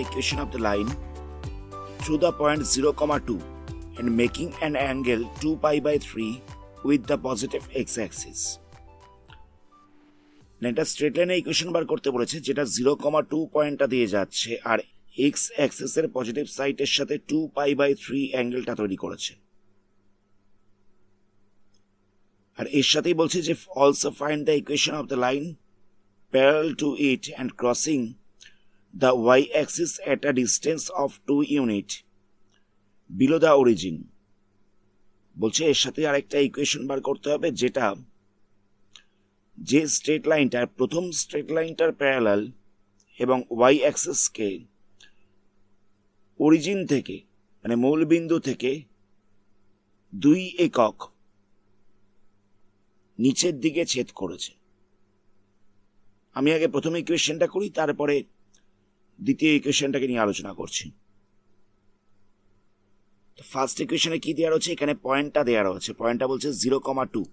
equation of the line through the point 0,2 and making an angle 2 pi by 3 with the positive x-axis. এটা straight লাইনের equation বার করতে বলেছে, যেটা 0,2 পয়েন্টটা দিয়ে যাচ্ছে আর এক্স অ্যাক্সিসের পজিটিভ সাইডের সাথে 2 পাই বাই 3 অ্যাঙ্গেলটা তৈরি করেছে। আর এর সাথেই বলছে যে also find the equation of the line parallel to it and crossing the Y axis at a distance of 2 unit below the origin. বলছে এর সাথে আরেকটা ইকুয়েশন বার করতে হবে, যেটা যে স্ট্রেট লাইনটার প্রথম স্ট্রেট লাইনটার প্যারালাল এবং ওয়াই অ্যাক্সিসকে অরিজিন থেকে মানে মূল বিন্দু থেকে 2 একক নিচের দিকে ছেদ করেছে। আমি আগে প্রথম ইকুয়েশনটা করি, তারপরে দ্বিতীয় ইকুয়েশনটাকে নিয়ে আলোচনা করছি। ফার্স্ট ইকুয়েশনে কি দেওয়া রয়েছে? এখানে পয়েন্টটা দেওয়া রয়েছে, পয়েন্টটা বলছে 0,2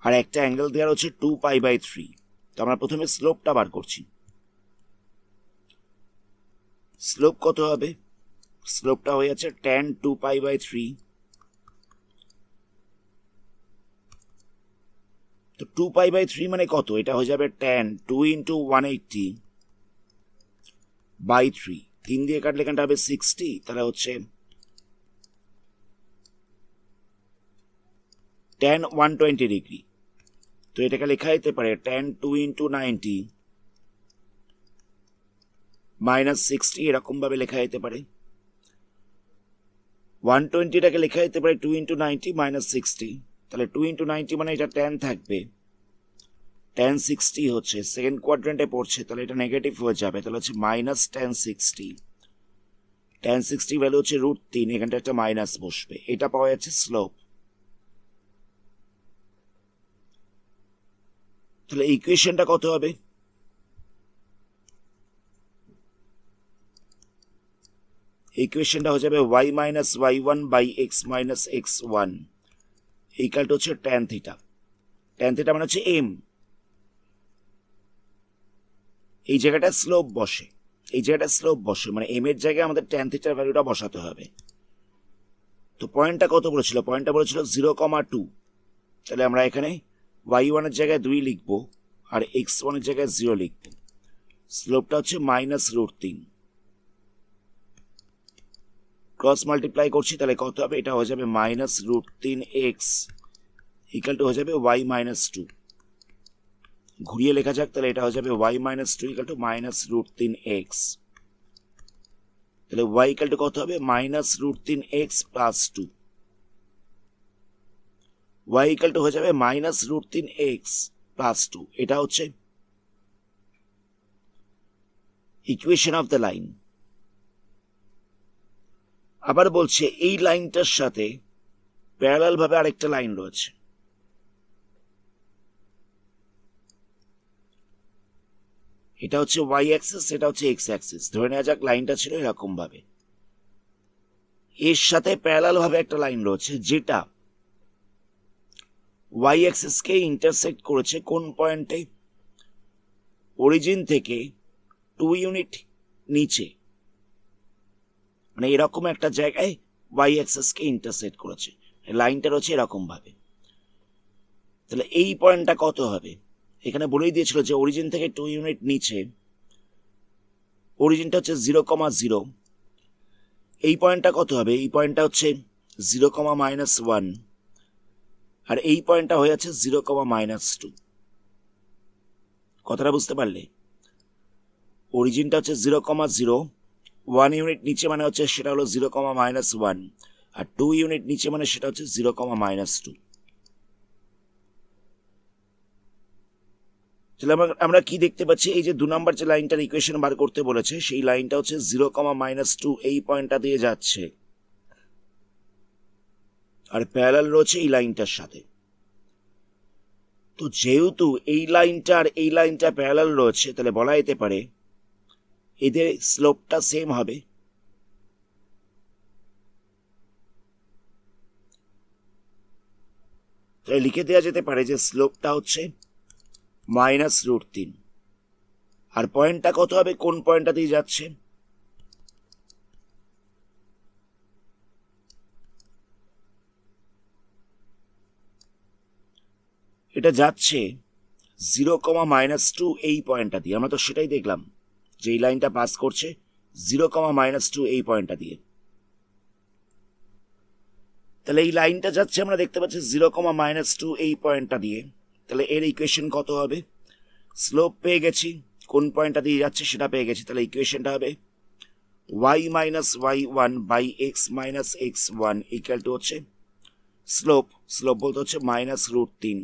আর একটা অ্যাঙ্গেল দেওয়া রয়েছে 2 পাই বাই 3। তো আমরা প্রথমে স্লোপটা বার করছি। স্লোপ কত হবে? স্লোপটা হয়ে যাচ্ছে tan 2 পাই বাই 3। তো 2 পাই বাই 3 মানে কত? এটা হয়ে যাবে tan 2 ইন্টু 180 বাই 3। 3 দিয়ে কাটলে এখানটা হবে 60, তাহলে হচ্ছে tan 120 ডিগ্রি। তো এটাকে লেখা যেতে পারে tan 2 ইন্টু 90 মাইনাস 60, এরকম ভাবে লেখা যেতে পারে। 120টাকে লেখা যেতে পারে 2 ইন্টু 90 মাইনাস 60, তাহলে 2 ইন্টু 90 মানে এটা tan থাকবে। tan 60 হচ্ছে সেকেন্ড কোয়াড্রেন্টে পড়ছে, তাহলে এটা নেগেটিভ হয়ে যাবে, তাহলে হচ্ছে মাইনাস tan 60। tan 60 ভ্যালু হচ্ছে √3, এখানটা একটা মাইনাস বসবে। এটা পাওয়া যাচ্ছে স্লোপ। তাহলে ইকুয়েশনটা কত হবে? ইকুয়েশনটা হয়ে যাবে y minus y1 by x minus x1 equal to হচ্ছে tan থিটা। tan থিটা মানে হচ্ছে m। এই জায়গাটা স্লোপ বসে, এই জায়গাটা স্লোপ বসে, মানে m এর জায়গায় আমাদের tan থিটার ভ্যালুটা বসাতে হবে। তো পয়েন্টটা কত বলেছিল? পয়েন্টটা বলেছিল 0,2। তাহলে আমরা এখানে y1 এর জায়গায় 2 লিখবো আর x1 এর জায়গায় 0 লিখবো। স্লোপটা হচ্ছে মাইনাস √3। ক্রস মাল্টিপ্লাই করছি, তাহলে কত হবে? এটা হয়ে যাবে মাইনাস √3x ইকুয়াল টু হয়ে যাবে y মাইনাস 2। ঘুরিয়ে লেখা যাক, তাহলে এটা হয়ে যাবে y minus 2 equal two minus √3x। তাহলে y ইকুয়াল টু কত হবে? Minus √3x plus 2। y equal to হয়ে যাবে মাইনাস √3x প্লাস 2। এটা হচ্ছে ইকুয়েশন অফ দ্য লাইন। আবার বলছে এই লাইনটার সাথে প্যারালাল ভাবে আরেকটা লাইন রয়েছে। এটা হচ্ছে ওয়াই অ্যাক্সিস, এটা হচ্ছে এক্স অ্যাক্সিস। ধরে নেওয়া যাক লাইনটা ছিল এরকম ভাবে, এর সাথে প্যারালাল ভাবে একটা লাইন রয়েছে যেটা ওয়াই অ্যাক্সিসকে ইন্টারসেক্ট করেছে কোন পয়েন্টে? অরিজিন থেকে 2 ইউনিট নিচে, মানে এরকম একটা জায়গায় ওয়াই অ্যাক্সিসকে ইন্টারসেক্ট করেছে। লাইনটা রয়েছে এরকম ভাবে। তাহলে এই পয়েন্টটা কত হবে? এখানে বলেই দিয়েছিল যে অরিজিন থেকে 2 ইউনিট নিচে, অরিজিনটা হচ্ছে 0,0। এই পয়েন্টটা কত হবে? এই পয়েন্টটা হচ্ছে 0,-1 আর এই পয়েন্টটা হয়ে যাচ্ছে 0,-2। কথাটা বুঝতে পারলে? অরিজিনটা হচ্ছে 0,0, 1 ইউনিট নিচে মানে হচ্ছে সেটা হলো 0,-1 আর 2 ইউনিট নিচে মানে সেটা হচ্ছে 0,-2। তাহলে আমরা কি দেখতে পাচ্ছি? এই যে 2 নম্বর যে লাইনটার ইকুয়েশন বার করতে বলেছে, সেই লাইনটা হচ্ছে 0,-2 এই পয়েন্টটা দিয়ে যাচ্ছে আর প্যারালাল রয়েছে এই লাইনটার সাথে। তো যেহেতু এই লাইনটা আর এই লাইনটা প্যারালাল রয়েছে, তাহলে বলা যেতে পারে এদের স্লোপটা সেম হবে। তাহলে লিখে দেওয়া যেতে পারে যে স্লোপটা হচ্ছে মাইনাস √3। আর পয়েন্টটা কত হবে, কোন পয়েন্টটা দিয়ে যাচ্ছে, এটা যাচ্ছে 0,-2 এই পয়েন্টটা দিয়ে। আমরা তো সেটাই দেখলাম যে এই লাইনটা পাস করছে 0,-2 এই পয়েন্টটা দিয়ে। তাহলে এই লাইনটা যাচ্ছে আমরা দেখতে পাচ্ছি 0,-2 এই পয়েন্টটা দিয়ে। তাহলে এর ইকুয়েশন কত হবে, স্লোপ পেয়ে গেছি, কোন পয়েন্টটা দিয়ে যাচ্ছে সেটা পেয়ে গেছি। তাহলে ইকুয়েশনটা হবে y minus y1 by X minus x1 equal to হচ্ছে স্লোপ, স্লোপ বলতে হচ্ছে -√3।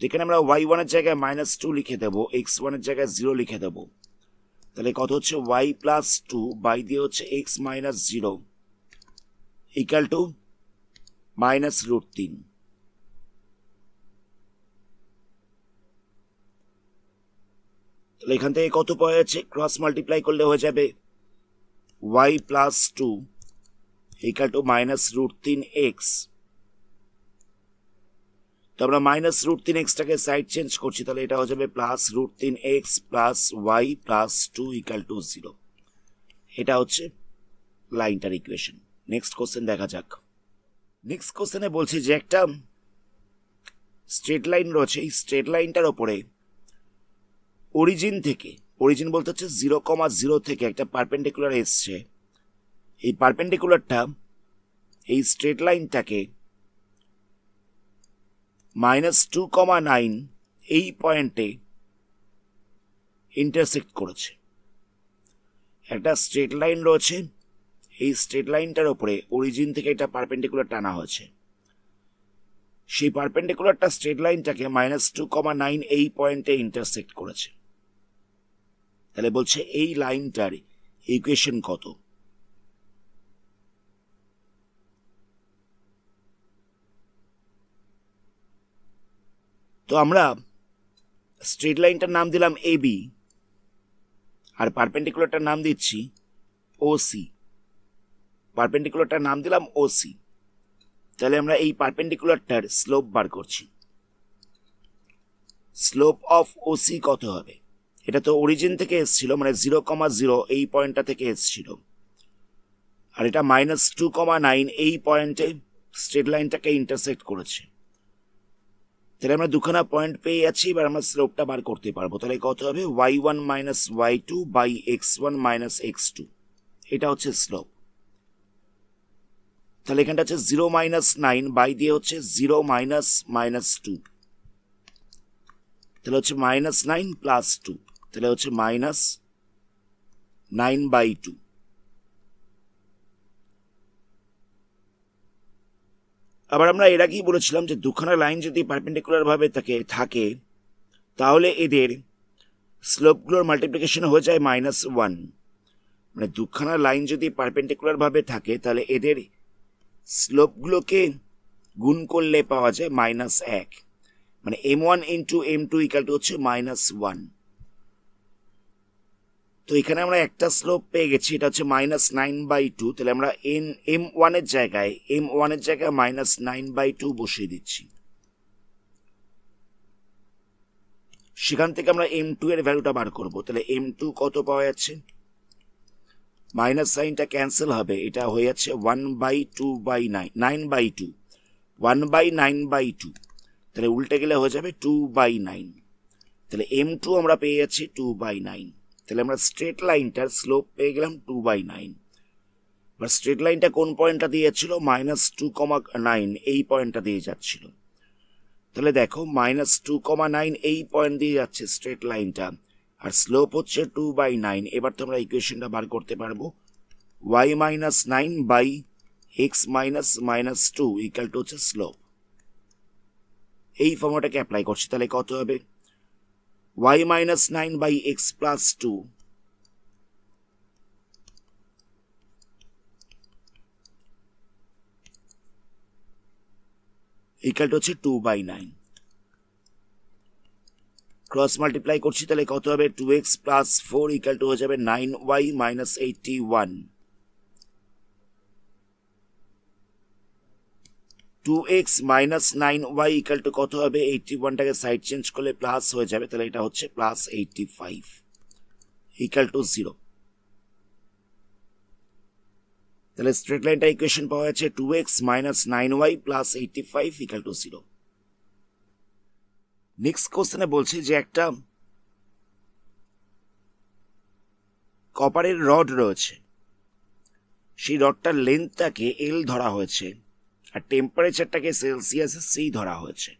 যেখানে আমরা y1 এর জায়গায় -2 লিখে দেবো, x1 এর জায়গায় 0 লিখে দেবো। তাহলে কত হচ্ছে y প্লাস 2 বাই দিয়ে হচ্ছে x মাইনাস 0 ইকুয়াল টু -√3। তাহলে এখান থেকে কত পাওয়া যাচ্ছে, ক্রস মাল্টিপ্লাই করলে হয়ে যাবে y plus 2 equal two -√3x। তো আমরা -√3xটাকে সাইড চেঞ্জ করছি, তাহলে এটা হয়ে যাবে +√3x plus y plus 2 equal two 0। এটা হচ্ছে লাইনটার ইকুয়েশন। নেক্সট কোশ্চেন দেখা যাক। নেক্সট কোশ্চেনে বলছি যে একটা স্ট্রেট লাইন রয়েছে, এই স্ট্রেট লাইনটার ওপরে অরিজিন থেকে, অরিজিন বলতে হচ্ছে 0,0 থেকে একটা পারপেন্ডিকুলার এসছে। এই পারপেন্ডিকুলারটা এই স্ট্রেট লাইনটাকে -2,9 এই পয়েন্টে ইন্টারসেক্ট করেছে। একটা স্ট্রেট লাইন রয়েছে, এই স্ট্রেট লাইনটার ওপরে অরিজিন থেকে একটা পারপেন্ডিকুলার টানা হয়েছে। সেই পারপেন্ডিকুলারটা স্ট্রেট লাইনটাকে -2,9 এই পয়েন্টে ইন্টারসেক্ট করেছে। তাহলে বলছে এই লাইনটার ইকুয়েশন কত। তো আমরা স্ট্রেট লাইনটার নাম দিলাম AB আর পারপেন্ডিকুলারটার নাম দিচ্ছি OC। পারপেন্ডিকুলারটার নাম দিলাম OC। তাহলে আমরা এই পারপেন্ডিকুলারটার স্লোপ বার করছি। স্লোপ অফ OC কত হবে, এটা তো অরিজিন থেকে এসেছিল, মানে 0,0 এই পয়েন্টটা থেকে এসেছিল, আর এটা -2,9 এই পয়েন্টে স্ট্রেট লাইনটাকে ইন্টারসেক্ট করেছে। তাহলে আমরা দুখানা পয়েন্ট পেয়ে যাচ্ছি, এবার আমরা স্লোপটা বার করতে পারবো। তাহলে কত হবে, y1 minus y2 by x1 minus x2, এটা হচ্ছে স্লোপ। তাহলে এখানটা হচ্ছে 0-9 বাই দিয়ে হচ্ছে 0-2, তাহলে হচ্ছে -9 প্লাস 2, তাহলে হচ্ছে -9/2। আবার আমরা এর আগেই বলেছিলাম যে দুখানা লাইন যদি পারপেন্ডিকুলার ভাবে থাকে তাহলে এদের স্লোপগুলোর মাল্টিপ্লিকেশন হয়ে যায় -1। মানে দুখানা লাইন যদি পারপেন্ডিকুলার ভাবে থাকে তাহলে এদের স্লোপগুলোকে গুণ করলে পাওয়া যায় -1। মানে m1 into m2 equal to হচ্ছে -1। তো এখানে আমরা একটা স্লোপ পেয়ে গেছি, এটা হচ্ছে -9/2। তাহলে আমরা m1 এর জায়গায় -9/2 বসিয়ে দিচ্ছি। সেখান থেকে আমরা m2 এর ভ্যালুটা বার করব। তাহলে m2 কত পাওয়া যাচ্ছে, মাইনাস সাইনটা ক্যান্সেল হবে, এটা হয়ে যাচ্ছে 1/2/9, 1/9/2। তাহলে উল্টে গেলে হয়ে যাবে 2/9। তাহলে m2 আমরা পেয়ে যাচ্ছি 2/9। তাহলে আমরা স্ট্রেট লাইনটার স্লোপ পেয়ে গেলাম 2/9। এবার স্ট্রেট লাইনটা কোন পয়েন্টটা দিয়ে যাচ্ছিল, -2,9 এই পয়েন্টটা দিয়ে যাচ্ছিল। তাহলে দেখো -2,9 এই পয়েন্ট দিয়ে যাচ্ছে স্ট্রেট লাইনটা, আর স্লোপ হচ্ছে 2/9। এবার তোমরা ইকুয়েশনটা বার করতে পারবো, y-9 by x -2 equal to হচ্ছে স্লোপ। এই ফর্মুলাটাকে অ্যাপ্লাই করছি, তাহলে কত হবে, y-9 by x plus 2 equal to হচ্ছে 2/9। ক্রস মাল্টিপ্লাই করছি, তাহলে কত হবে, 2x প্লাস 4 ইকুয়াল টু হয়ে যাবে 9y minus 81। 2x minus 9y equal to কত হবে, 81টাকে সাইড চেঞ্জ করলে প্লাস হয়ে যাবে, তাহলে এটা হচ্ছে +85। Equal to 0। তাহলে স্ট্রেট লাইনটা ইকুয়েশন পাওয়া যাচ্ছে 2x minus 9y plus 85 equal to 0। Next কোশ্চেনে বলছে যে একটা কপারের রড রয়েছে, সেই রডটার লেন্থটাকে এল ধরা হয়েছে আর টেম্পারেচারটাকে সেলসিয়াসে সি ধরা হয়েছে।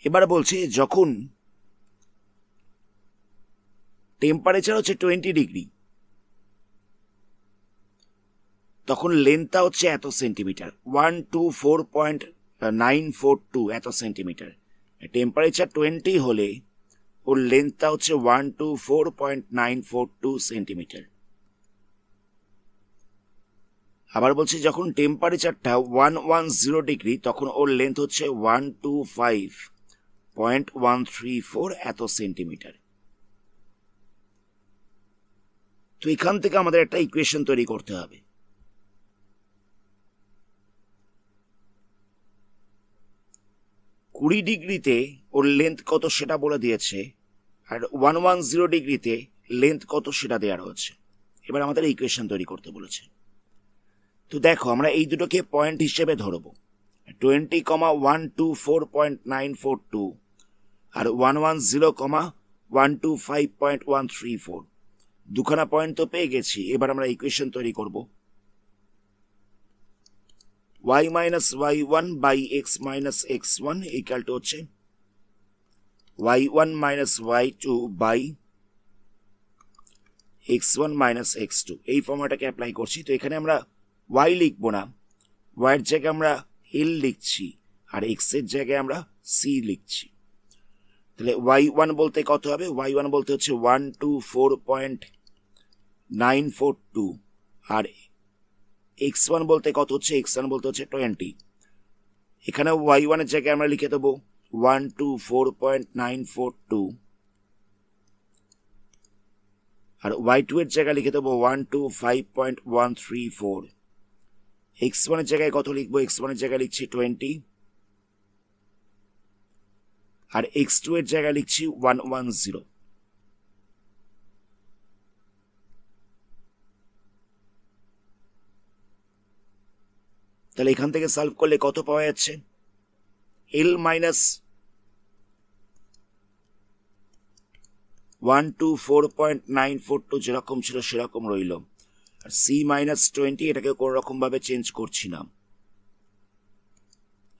এবার বলছে যখন টেম্পারেচার হচ্ছে 20 ডিগ্রি, তখন লেন্থটা হচ্ছে এত সেন্টিমিটার, 124.942 এত সেন্টিমিটার। টেম্পারেচার 20 হলে ওর লেন্থটা হচ্ছে 124.942 সেন্টিমিটার। আবার বলছি যখন টেম্পারেচারটা 110 ডিগ্রি, তখন ওর লেন্থ হচ্ছে 125.134 এত সেন্টিমিটার। তো এখান থেকে আমাদের একটা ইকুয়েশন তৈরি করতে হবে। কুড়ি ডিগ্রিতে ওর লেন্থ কত সেটা বলে দিয়েছে, আর 110 ডিগ্রিতে লেন্থ কত সেটা দেওয়া রয়েছে। এবার আমাদের ইকুয়েশন তৈরি করতে বলেছে। তো দেখো আমরা এই দুটোকে পয়েন্ট হিসেবে ধরবো, 20,124.942 আর 110,125.134। দুখানা পয়েন্ট তো পেয়ে গেছি। এবার আমরা ইকুয়েশন তৈরি করব। y minus y1 by X minus x1 equal to হচ্ছে y1 minus y2 by x1 minus x2। এই ফর্মুলাটাকে অ্যাপ্লাই করছি। তো এখানে আমরা y লিখব না, y এর জায়গায় আমরা l লিখছি আর x এর জায়গায় আমরা c লিখছি। তাহলে y1 বলতে কত হবে? y1 বলতে হচ্ছে 124.942 আর x1 বলতে কত হচ্ছে? x1 বলতে হচ্ছে 20। এখানে y1 এর জায়গায় আমরা লিখে দেবো 124.942 আর y2 এর জায়গায় লিখে দেবো 125.134। x1 এর জায়গায় কত লিখবো? x1 এর জায়গায় লিখছি 20 আর x2 এর জায়গায় লিখছি 110। তাহলে এখান থেকে সলভ করলে কত পাওয়া যাচ্ছে? l মাইনাস 124.942 যেরকম ছিল সেরকম রইল, আর c মাইনাস 20 এটাকে কোনো রকম ভাবে চেঞ্জ করছি না।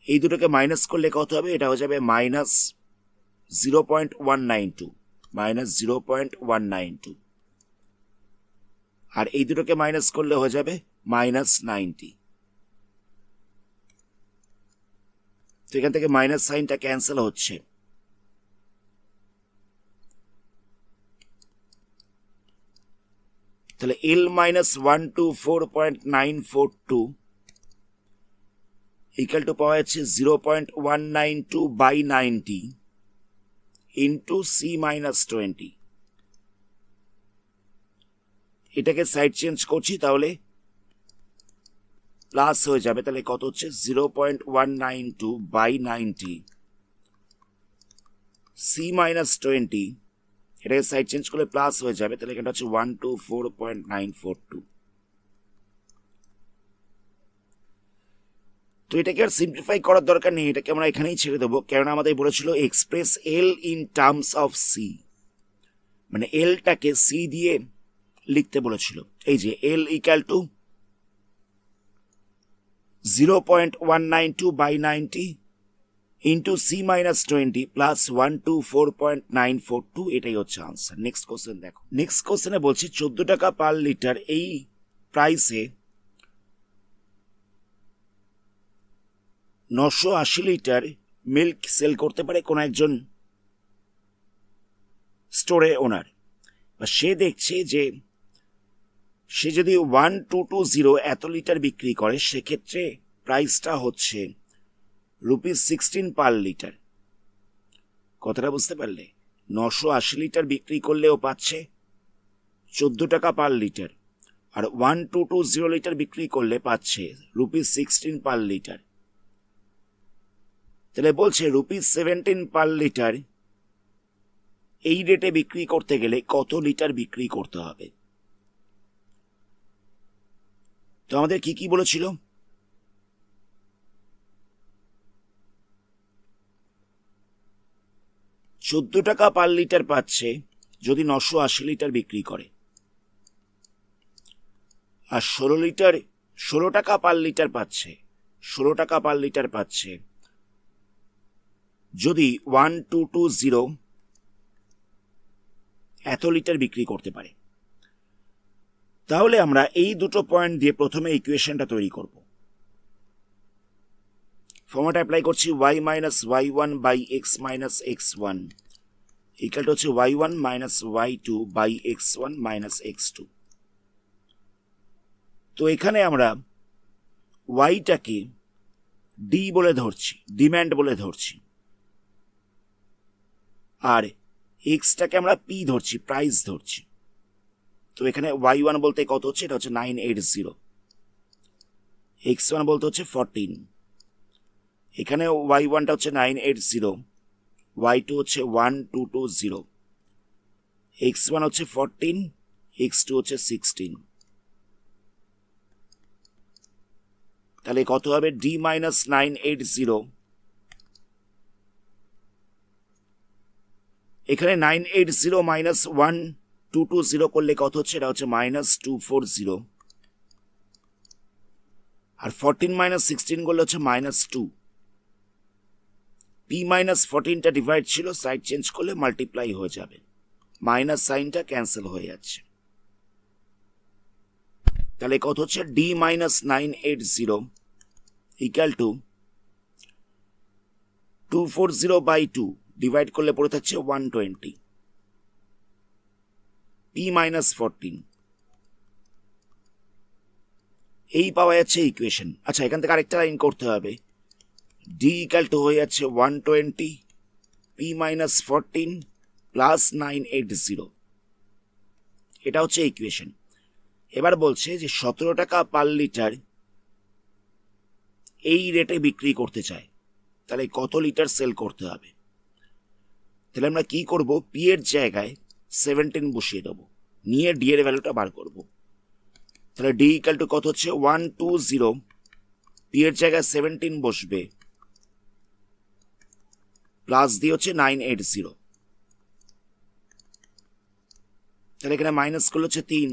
এই দুটোকে মাইনাস করলে কত হবে? এটা হয়ে যাবে মাইনাস 0.192, মাইনাস 0.192 আর এই দুটোকে মাইনাস করলে হয়ে যাবে মাইনাস 90। তো এখান থেকে মাইনাস সাইনটা ক্যান্সেল হচ্ছে। তাহলে l মাইনাস 124.942 ইকুয়াল টু পাওয়া যাচ্ছে 0.192 বাই 90 ইন্টু সি মাইনাস 20। এটাকে সাইড চেঞ্জ করছি, তাহলে প্লাস হয়ে যাবে। তাহলে কত হচ্ছে? 0.192 বাই 90 সি মাইনাস 20। এটাকে সাইড চেঞ্জ করলে প্লাস হয়ে যাবে। তাহলে এটা হচ্ছে 124.942। তো এটাকে আর সিম্পলিফাই করার দরকার নেই, এটাকে আমরা এখানেই ছেড়ে দেবো। কেননা আমাদের বলেছিল express L in terms of C, মানে এলটাকে সি দিয়ে লিখতে বলেছিল। এই যে L equal to 0.192 by 90 into c minus 20 plus 124.942, এটাই হচ্ছে আনসার। নেক্সট কোশ্চেন দেখো। নেক্সট কোশ্চেনে বলছি 14 টাকা পার লিটার এই প্রাইসে 980 লিটার মিল্ক সেল করতে পারে কোন একজন স্টোরে ওনার। সে দেখছে যে সে যদি 1220 এত লিটার বিক্রি করে, সেক্ষেত্রে প্রাইসটা হচ্ছে ₹16 পার লিটার। কথাটা বুঝতে পারলে? 980 লিটার বিক্রি করলেও পাচ্ছে 14 টাকা পার লিটার, আর 1220 লিটার বিক্রি করলে পাচ্ছে ₹16 পার লিটার। তাহলে বলছে ₹17 পার লিটার এই রেটে বিক্রি করতে গেলে কত লিটার বিক্রি করতে হবে? তো আমাদের কি বলেছিল? 14 টাকা পার লিটার পাচ্ছে যদি 980 লিটার বিক্রি করে, আর 16 টাকা পার লিটার পাচ্ছে 16 টাকা পার লিটার পাচ্ছে যদি 1220 এত লিটার বিক্রি করতে পারে। তাহলে আমরা এই দুটো পয়েন্ট দিয়ে প্রথমে ইকুয়েশনটা তৈরি করব। ফর্মুলা অ্যাপ্লাই করছি y minus y1 by X minus x1 equal to হচ্ছে y1 minus y2 by x1 minus x2। তো এখানে আমরা yটাকে ডি বলে ধরছি, ডিম্যান্ড বলে ধরছি, আর এক্সটাকে আমরা পি ধরছি, প্রাইস ধরছি। তো এখানে y1 বলতে কত হচ্ছে? এটা হচ্ছে 980, x1 বলতে হচ্ছে 14, এখানে y1টা হচ্ছে 980, y2 হচ্ছে 1220, x1 হচ্ছে 14, x2 হচ্ছে 16। তাহলে কত হবে? d মাইনাস 980, এখানে 980 মাইনাস 1220 করলে কত হচ্ছে? এটা হচ্ছে মাইনাস 240, আর 14 মাইনাস 16 করলে হচ্ছে মাইনাস 2। p মাইনাস 14টা ডিভাইড ছিল, সাইড চেঞ্জ করলে মাল্টিপ্লাই হয়ে যাবে, মাইনাস সাইনটা ক্যান্সেল হয়ে যাচ্ছে। তাহলে কত হচ্ছে? d minus 980 equal to 240 by 2 divide করলে পড়ে থাকছে 120, p মাইনাস 14, এই পাওয়া যাচ্ছে ইকুয়েশন। আচ্ছা, এখান থেকে আরেকটা লাইন করতে হবে, d ইকুয়াল টু হয়ে যাচ্ছে 120 p মাইনাস 14 প্লাস 980, এটা হচ্ছে ইকুয়েশন। এবার বলছে যে 17 টাকা পার লিটার এই রেটে বিক্রি করতে চায়, তাহলে কত লিটার সেল করতে হবে? তাহলে আমরা কি করব? পি এর জায়গায় 17 বসিয়ে দেবো, নিয়ে ডি এর ভ্যালুটা বার করব। তাহলে ডি ইকাল টু কত হচ্ছে? 120, পি এর জায়গায় 17 বসবে, প্লাস দিয়ে হচ্ছে 980, তাহলে এখানে মাইনাস করলে হচ্ছে 3,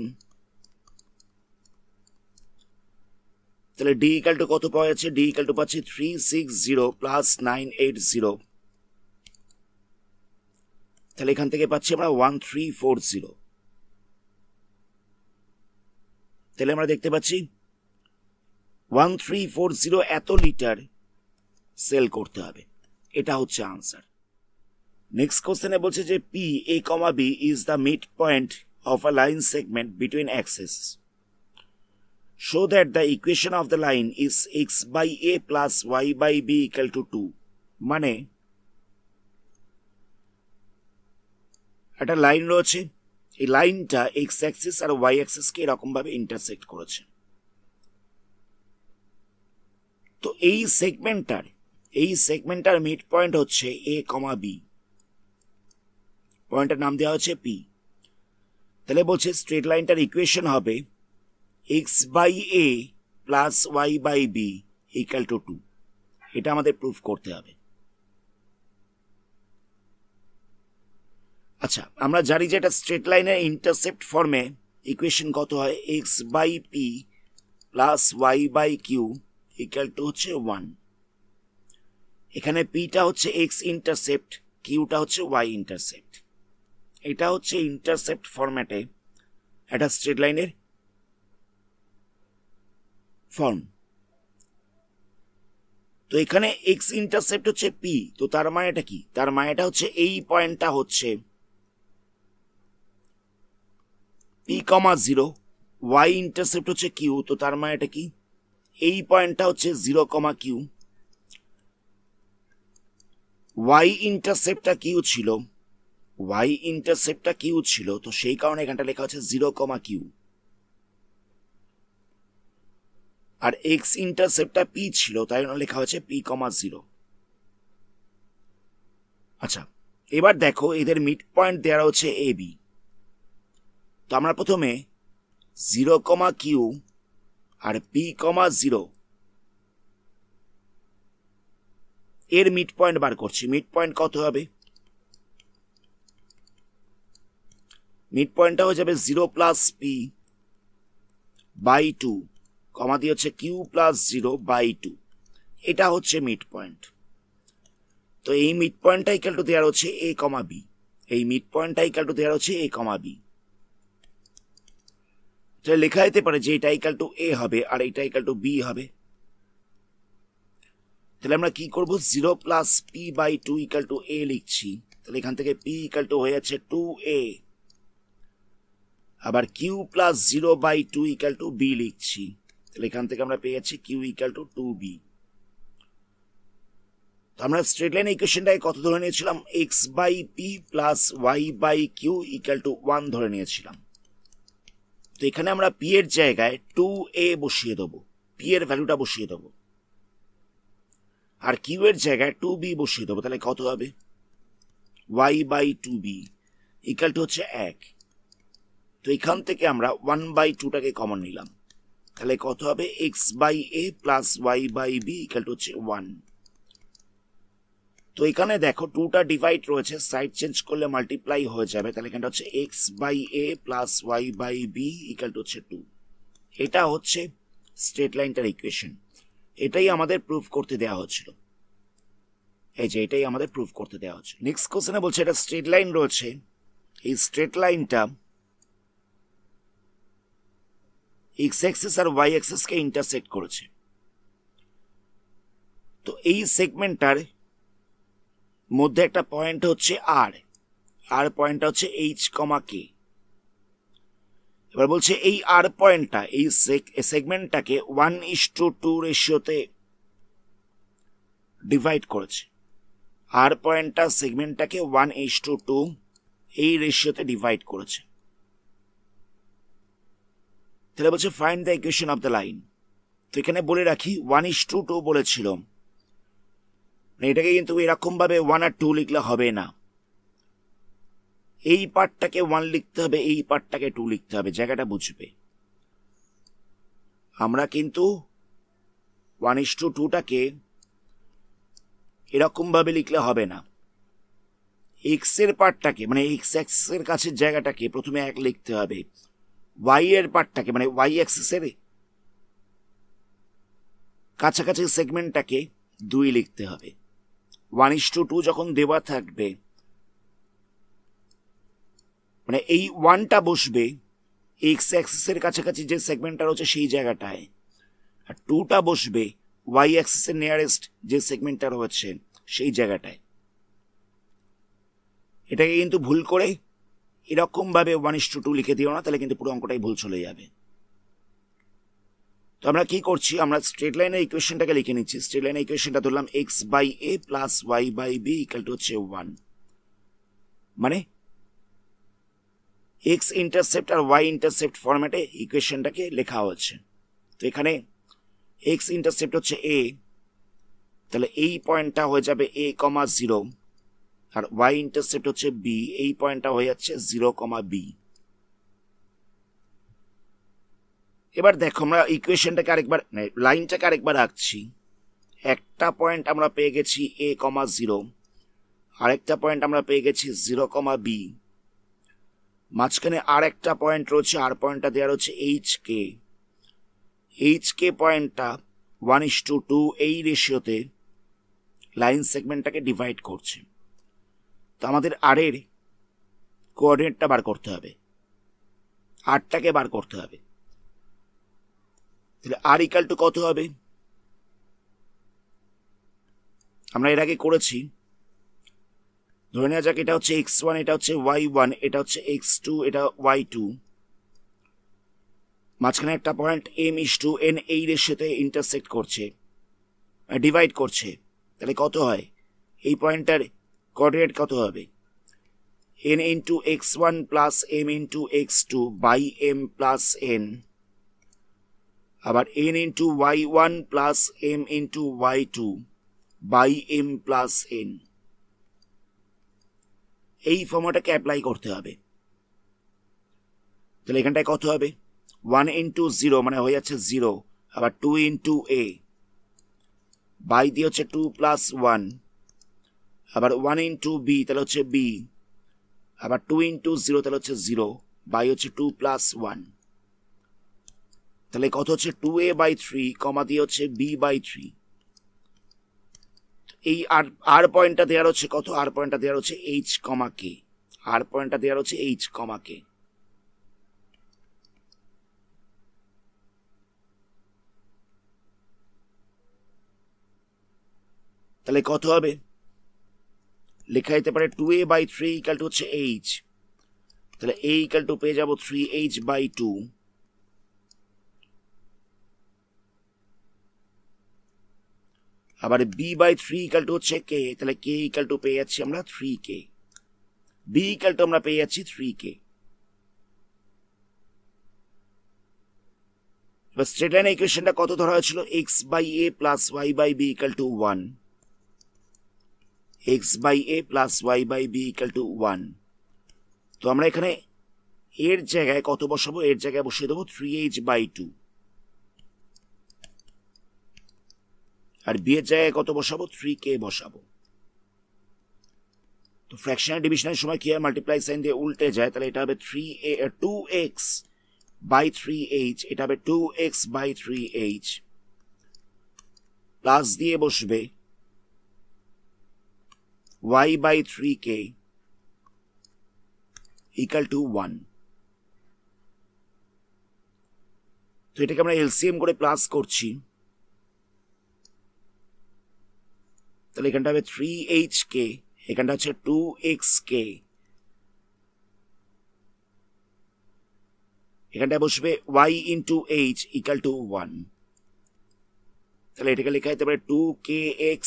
তাহলে ডি ইকাল টু কত পাওয়া যাচ্ছে? ডি ইকাল টু পাচ্ছি 360 প্লাস 980, তাহলে এখান থেকে পাচ্ছি আমরা 1340। তাহলে আমরা দেখতে পাচ্ছি 1340 এত লিটার সেল করতে হবে, এটা হচ্ছে আনসার। নেক্সট কোশ্চেনে বলছে যে P A comma B is the mid point of a line segment between axes, show that the equation of the line is x by a plus y by b equal to 2। মানে একটা line রয়েছে, এই লাইনটা x Axis আর Y অ্যাক্সিসকে এরকম ভাবে intersect করেছে। তো এই সেগমেন্টটার মিড পয়েন্ট হচ্ছে এ কমা বি, পয়েন্টের নাম দেওয়া হচ্ছে পি। তাহলে বলছে স্ট্রেট লাইনটার ইকুয়েশন হবে x by A plus Y by B equal to 2। এটা আমাদের প্রুফ করতে হবে। আচ্ছা, আমরা জানি যে এটা স্ট্রেট লাইনের ইন্টারসেপ্ট ফর্মে ইকুয়েশন কত হয়? x by P plus Y by Q equal to হচ্ছে 1। এখানে পিটা হচ্ছে এক্স ইন্টারসেপ্ট, কিউটা হচ্ছে ওয়াই ইন্টারসেপ্ট। এটা হচ্ছে ইন্টারসেপ্ট ফরম্যাটে একটা স্ট্রেট লাইনের ফর্ম। তো এখানে এক্স ইন্টারসেপ্ট হচ্ছে পি, তো তার মানেটা কি? তার মানেটা হচ্ছে এই পয়েন্টটা হচ্ছে পি কমা 0, ওয়াই ইন্টারসেপ্ট হচ্ছে কিউ, তো তার মানেটা কি? এই পয়েন্টটা হচ্ছে 0 কমা কিউ। ওয়াই ইন্টারসেপ্টটা কিউ ছিল, তো সেই কারণে এখানটা লেখা হচ্ছে 0 কমা কিউ। আর এক্স ইন্টারসেপ্টটা পি ছিল, তাই জন্য লেখা হচ্ছে পি কমা 0। আচ্ছা, এবার দেখো এদের মিড পয়েন্ট দেওয়া হচ্ছে এ বি। তো আমরা প্রথমে 0, কিউ আর পি, 0 এর মিড পয়েন্ট বার করছি। মিড পয়েন্ট কত হবে? মিড পয়েন্টটা হয়ে যাবে 0 প্লাস পি বাই 2, কমা দিয়ে হচ্ছে কিউ প্লাস 0 বাই 2। এটা হচ্ছে মিড পয়েন্ট। তো এই মিড পয়েন্টটা ইকুয়াল টু দেওয়া হচ্ছে এ কমা বি। এই মিড পয়েন্টটা ইকুয়াল টু দেওয়া হচ্ছে এ কমা বি। তাহলে লেখা যেতে পারে যে এটা ইকুয়াল টু এ হবে আর এটা ইকুয়াল টু বি হবে। তাহলে আমরা কি করব? 0 plus p by 2 equal to a লিখছি। তাহলে এখান থেকে পি ইকুয়াল টু হয়ে যাচ্ছে 2a। আবার Q plus 0 by 2 equal to B লিখছি। তাহলে এখান থেকে আমরা পেয়ে যাচ্ছি কিউ ইকুয়াল টু 2b। তো আমরা স্ট্রেট লাইন ইকুয়েশনটাকে কত ধরে নিয়েছিলাম? X by P plus Y by Q equal to 1 ধরে নিয়েছিলাম। তো এখানে আমরা পি এর জায়গায় 2a বসিয়ে দেবো, পি এর ভ্যালুটা বসিয়ে দেবো, আর কিউ এর জায়গায় 2b বসিয়ে দেবো। তাহলে কত হবে? Y by 2b equal to হচ্ছে 1। তো এখান থেকে আমরা 1/2টাকে কমন নিলাম। তাহলে কত হবে? X by A plus Y by B equal to হচ্ছে 1। তো এখানে দেখো 2টা ডিভাইড রয়েছে, সাইড চেঞ্জ করলে মাল্টিপ্লাই হয়ে যাবে। তাহলে এখানটা হচ্ছে X by A plus Y by B equal to হচ্ছে 2। এটা হচ্ছে স্ট্রেট লাইনটার ইকুয়েশন। এটাই আমাদের প্রুফ করতে দেওয়া হচ্ছিল। এই যে এটাই আমাদের প্রুফ করতে দেওয়া হচ্ছে। নেক্সট কোশ্চেনে বলছে এটা স্ট্রেট লাইন রয়েছে, এই স্ট্রেট লাইনটা এক্স অ্যাক্সিস আর ওয়াই অ্যাক্সিসকে ইন্টারসেক্ট করেছে। তো এই সেগমেন্টটার মধ্যে একটা পয়েন্ট হচ্ছে আর পয়েন্টটা হচ্ছে এইচ কমা কে। এবার বলছে এই আর পয়েন্টটা এই সেগমেন্টটাকে 1:2 রেশিওতে ডিভাইড করেছে। আর পয়েন্টটা সেগমেন্টটাকে 1:2 এই রেশিওতে ডিভাইড করেছে। তাহলে বলছে find the equation of the line. তো এখানে বলে রাখি 1:2 বলেছিল, এটাকে কিন্তু এরকম ভাবে 1 আর 2 লিখলে হবে না। এই পার্টটাকে 1 লিখতে হবে, এই পার্টটাকে 2 লিখতে হবে, জায়গাটা বুঝবে। আমরা কিন্তু 1:2টাকে এরকম ভাবে লিখলে হবে না। এক্স এর পার্টটাকে মানে এক্স অ্যাক্সিসের কাছের জায়গাটাকে প্রথমে 1 লিখতে হবে, ওয়াই এর পার্টটাকে মানে ওয়াই অ্যাক্সিসের কাছাকাছি সেগমেন্টটাকে 2 লিখতে হবে। 1:2 যখন দেওয়া থাকবে মানে এই 1টা বসবে এক্স অ্যাক্সিসের কাছাকাছি যে সেগমেন্টটা রয়েছে সেই জায়গাটায়, আর 2টা বসবে ওয়াই অ্যাক্সিসের নিয়ারেস্ট যে সেগমেন্টটা রয়েছে সেই জায়গাটায়। এটাকে কিন্তু ভুল করে এরকম ভাবে 1:2 লিখে দিও না, তাহলে কিন্তু পুরো অঙ্কটাই ভুল চলে যাবে। তো আমরা কি করছি? আমরা স্ট্রেট লাইনের ইকুয়েশনটাকে লিখে নিচ্ছি। স্ট্রেট লাইনের ইকুয়েশনটা ধরলাম X by A plus Y by B equal to হচ্ছে 1। মানে এক্স ইন্টারসেপ্ট আর ওয়াই ইন্টারসেপ্ট ফরম্যাটে ইকুয়েশনটাকে লেখা হচ্ছে। তো এখানে এক্স ইন্টারসেপ্ট হচ্ছে এ, তাহলে এই পয়েন্টটা হয়ে যাবে a, 0, আর ওয়াই ইন্টারসেপ্ট হচ্ছে বি, এই পয়েন্টটা হয়ে যাচ্ছে 0, b। এবার দেখো আমরা ইকুয়েশনটাকে আরেকবার লাইনটাকে আরেকবার আঁকছি। একটা পয়েন্ট আমরা পেয়ে গেছি a, 0, আরেকটা পয়েন্ট আমরা পেয়ে গেছি 0, b। মাঝখানে আর একটা পয়েন্ট রয়েছে, আর পয়েন্টটা দেওয়া রয়েছে এইচ কে পয়েন্টটা 1:2 এই রেশিওতে লাইন সেগমেন্টটাকে ডিভাইড করছে। তো আমাদের আর এর কোঅর্ডিনেটটা বার করতে হবে, আরটাকে বার করতে হবে। তাহলে আর ইকাল টু কত হবে? আমরা এর আগে করেছি, ধরে নেওয়া যাক এটা হচ্ছে x1, এটা হচ্ছে y1, এটা হচ্ছে x2, এটা y2। মাঝখানে একটা পয়েন্ট m:n এই রেশিওতে ইন্টারসেক্ট করছে, ডিভাইড করছে। তাহলে কত হয়? এই পয়েন্টটার কোঅর্ডিনেট কত হবে? n into x1 plus m into x2 by m plus n, আবার n into y1 plus m into y2 by m plus n। এই ফর্মুলাটাকে অ্যাপ্লাই করতে হবে। তাহলে এখানটায় কত হবে, 1 ইন্টু 0 মানে হয়ে যাচ্ছে 0, আবার 2 ইন্টু a বাই দিয়ে হচ্ছে 2 প্লাস 1, আবার 1 ইন্টু b তাহলে হচ্ছে b, আবার 2 ইন্টু 0 তাহলে হচ্ছে 0 বাই হচ্ছে 2 প্লাস 1, তাহলে কত হচ্ছে 2a বাই 3 কমা দিয়ে হচ্ছে b বাই 3। এই আর পয়েন্টটা দেওয়ার হচ্ছে কত, আর পয়েন্টটা দেওয়ার হচ্ছে h কমা k, আর পয়েন্টটা দেওয়ার হচ্ছে h কমা k। তাহলে কত হবে, লেখা যেতে পারে 2a বাই 3 ইকাল টু হচ্ছে h, তাহলে a ইকাল টু পেয়ে যাবো 3h বাই 2, আবার b বাই 3 ইকাল টু হচ্ছে k, তাহলে k ইকাল টু পেয়ে যাচ্ছি আমরা 3k, b ইকাল টু আমরা পেয়ে যাচ্ছি 3k। এবার স্ট্রেট লাইন ইকুয়েশনটা কত ধরা হয়েছিল, x by a plus y by b equal to 1, x by a plus y by b equal to 1। তো আমরা এখানে এর জায়গায় কত বসাবো, এর জায়গায় বসিয়ে দেবো 3h বাই 2, আর b এর জায়গায় কত বসাবো, 3k বসাবো। তো ফ্র্যাকশনাল ডিভিশনের সময় কি হয়, মাল্টিপ্লাই সাইন দিয়ে উল্টে যায়, তাহলে এটা হবে 2x বাই 3h, এটা হবে 2x বাই 3h, প্লাস দিয়ে বসবে y by 3k equal to 1। তো এটাকে আমরা এলসিএম করে প্লাস করছি, তাহলে এখানটা হবে 3hk, এখানটা হচ্ছে 2xk, এখানটা বসবে y into h equal to 1, তাহলে এটাকে লেখা যেতে পারে 2kx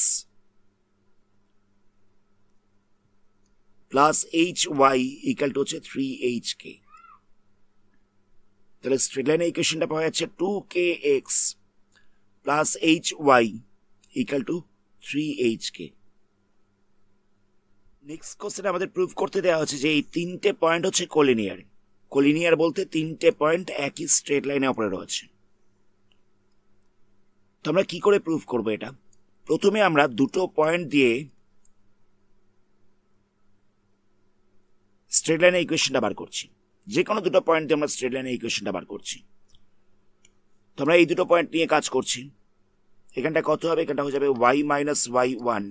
plus hy equal to হচ্ছে 3hk। তাহলে স্ট্রেট লাইন ইকুয়েশনটা পাওয়া যাচ্ছে 2kx plus hy equal to 3hk। Next question আমাদের প্রুভ করতে দেওয়া হচ্ছে যে এই তিনটে পয়েন্ট হচ্ছে কোলিনিয়ার। কোলিনিয়ার বলতে তিনটে পয়েন্ট একই স্ট্রেট লাইনে অপরে রয়েছে। তো আমরা কি করে প্রুভ করব এটা, প্রথমে আমরা দুটো পয়েন্ট দিয়ে স্ট্রেট লাইনের ইকুয়েশনটা বার করছি, যে কোনো দুটো পয়েন্ট দিয়ে আমরা স্ট্রেট লাইনের ইকুয়েশনটা বার করছি। তো আমরা এই দুটো পয়েন্ট নিয়ে কাজ করছি। এখানটা কত হবে, এখানটা হয়ে যাবে y minus y1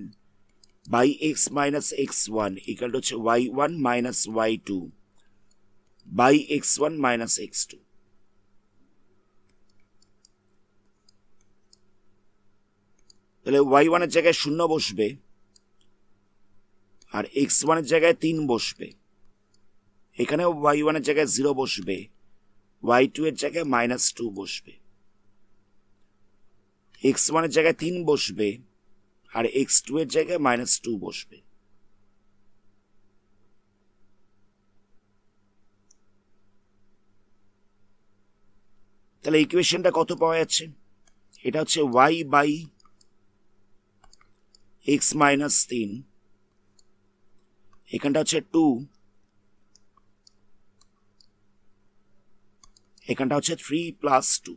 by X minus x1 equal to হচ্ছে y1 minus y2 by x1 minus x2। তাহলে y1 এর জায়গায় 0 বসবে, আর x1 এর জায়গায় 3 বসবে, এখানে y1 এর জায়গায় 0 বসবে, y2 এর জায়গায় -2 বসবে, x1 এর জায়গায় 3 বসবে, আর x2 এর জায়গায় -2 বসবে। তাহলে ইকুয়েশনটা কত পাওয়া যাচ্ছে, এটা হচ্ছে y বাই x মাইনাস 3, এখানটা হচ্ছে 2, এখানটা হচ্ছে 3 প্লাস 2,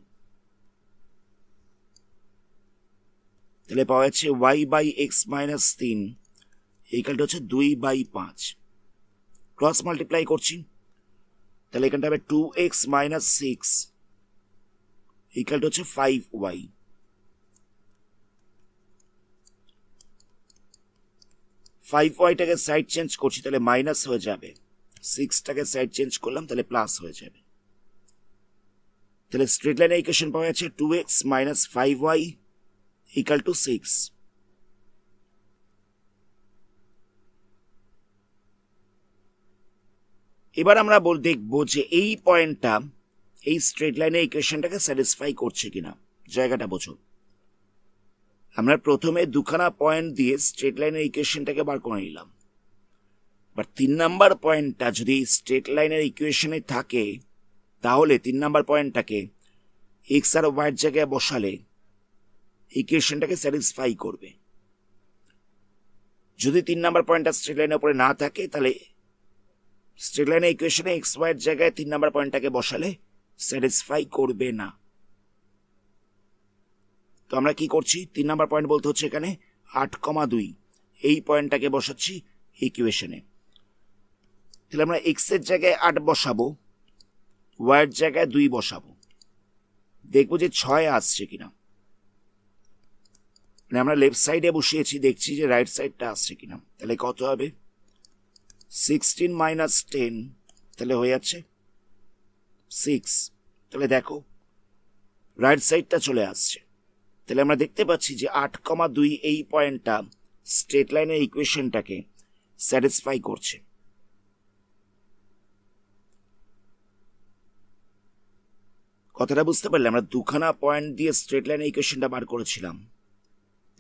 তাহলে পাওয়া যাচ্ছে y বাই x মাইনাস 3 এইখানটা হচ্ছে 2/5। ক্রস মাল্টিপ্লাই করছি, তাহলে এখানটা হবে 2x মাইনাস 6 ইকুয়াল টু হচ্ছে 5y। টাকে সাইড চেঞ্জ করছি, তাহলে মাইনাস হয়ে যাবে, 6টাকে সাইড চেঞ্জ করলাম তাহলে প্লাস হয়ে যাবে। তাহলে স্ট্রেট লাইনের ইকুয়েশন পাওয়া যাচ্ছে 2x minus 5y equal to 6। এবার আমরা দেখবো যে এই পয়েন্টটা এই স্ট্রেট লাইনের ইকুয়েশনটাকে স্যাটিসফাই করছে কিনা। জায়গাটা বোঝো, আমরা প্রথমে দুখানা পয়েন্ট দিয়ে স্ট্রেট লাইনের ইকুয়েশনটাকে বার করে নিলাম। বাট 3 নাম্বার পয়েন্টটা যদি স্ট্রেট লাইনের ইকুয়েশনে থাকে, তাহলে 3 নাম্বার পয়েন্টটাকে এক্স আর ওয়াইয়ের জায়গায় বসালে ইকুয়েশনটাকে স্যাটিসফাই করবে। যদি 3 নাম্বার পয়েন্টটা স্ট্রেট লাইনের উপরে না থাকে, তাহলে স্ট্রেট লাইন ইকুয়েশনে এক্স ওয়াই এর জায়গায় 3 নাম্বার পয়েন্টটাকে বসালে স্যাটিসফাই করবে না। তো আমরা কি করছি, 3 নাম্বার পয়েন্ট বলতে হচ্ছে এখানে 8,2 এই পয়েন্টটাকে বসাচ্ছি ইকুয়েশনে। তাহলে আমরা এক্স এর জায়গায় 8 বসাবো, ওয়াই এর জায়গায় 2 বসাবো, দেখবো যে 6 আসছে কিনা। মানে আমরা লেফট সাইডে বসিয়েছি, দেখছি যে রাইট সাইডটা আসছে কিনা। তাহলে কত হবে, 16 মাইনাস 10, তাহলে হয়ে যাচ্ছে 6। তাহলে দেখো রাইট সাইডটা চলে আসছে। তাহলে আমরা দেখতে পাচ্ছি যে 8,2 এই পয়েন্টটা স্ট্রেট লাইনের ইকুয়েশনটাকে স্যাটিসফাই করছে। কথাটা বুঝতে পারলে? আমরা দুখানা পয়েন্ট দিয়ে স্ট্রেট লাইনের ইকুয়েশনটা বার করেছিলাম।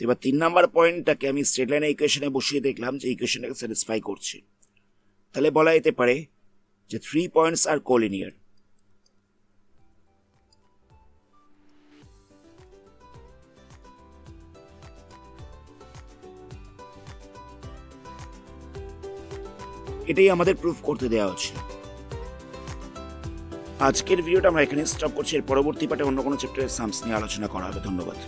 এবার 3 নাম্বার পয়েন্টটাকে আমি স্ট্রেট লাইনের ইকুয়েশনে বসিয়ে দেখলাম যে ইকুয়েশনটাকে স্যাটিসফাই করছে। তাহলে বলা যেতে পারে যে 3 পয়েন্টস আর কোলিনিয়ার। এটাই আমাদের প্রুফ করতে দেওয়া হচ্ছে। আজকের ভিডিওটা আমরা এখানে স্টপ করছি। এর পরবর্তী পার্টে অন্য কোনো চ্যাপ্টারের সামস নিয়ে আলোচনা করা হবে। ধন্যবাদ।